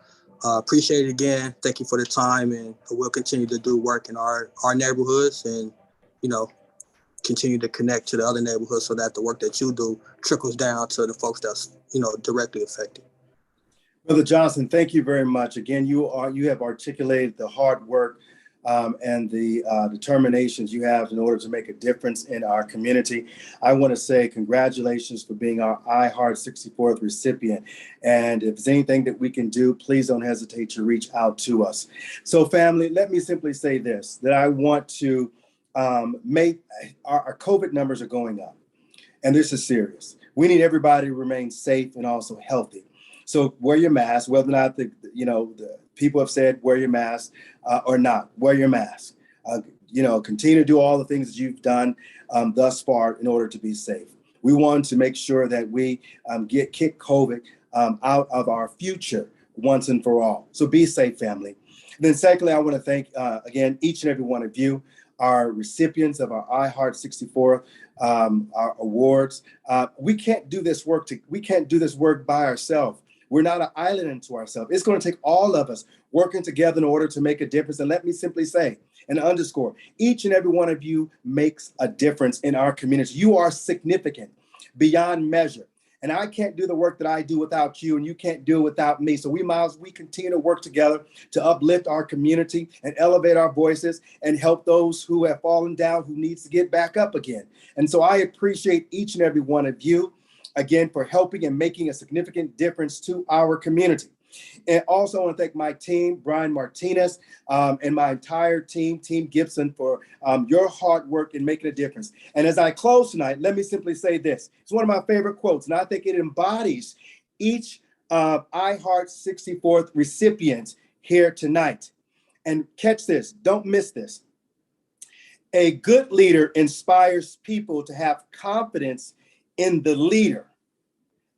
appreciate it again. Thank you for the time, and we'll continue to do work in our neighborhoods and, continue to connect to the other neighborhoods so that the work that you do trickles down to the folks that's, directly affected. Brother Johnson, thank you very much. Again, you have articulated the hard work and the determinations you have in order to make a difference in our community. I want to say congratulations for being our iHeart 64th recipient. And if there's anything that we can do, please don't hesitate to reach out to us. So family, let me simply say this, that I want to make our COVID numbers are going up, and this is serious. We need everybody to remain safe and also healthy. So wear your mask, whether or not the people have said wear your mask or not, wear your mask. Continue to do all the things that you've done thus far in order to be safe. We want to make sure that we kick COVID out of our future once and for all. So be safe, family. And then secondly, I want to thank again each and every one of you, our recipients of our iHeart 64 our awards. We can't do this work by ourselves. We're not an island unto ourselves. It's going to take all of us working together in order to make a difference. And let me simply say and underscore, each and every one of you makes a difference in our community. You are significant beyond measure. And I can't do the work that I do without you, and you can't do it without me. So we continue to work together to uplift our community and elevate our voices and help those who have fallen down, who needs to get back up again. And so I appreciate each and every one of you, again, for helping and making a significant difference to our community. And also I want to thank my team, Brian Martinez, and my entire team, Team Gibson, for your hard work in making a difference. And as I close tonight, let me simply say this. It's one of my favorite quotes, and I think it embodies each iHeart 64th recipient here tonight. And catch this, don't miss this. A good leader inspires people to have confidence in the leader.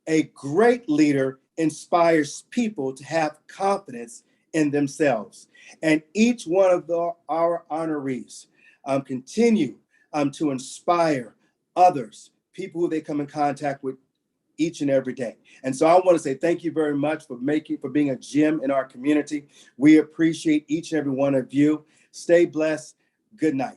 A great leader inspires people to have confidence in themselves. And each one of our honorees continue to inspire others, people who they come in contact with each and every day. And so I want to say thank you very much for being a gem in our community. We appreciate each and every one of you. Stay blessed. Good night.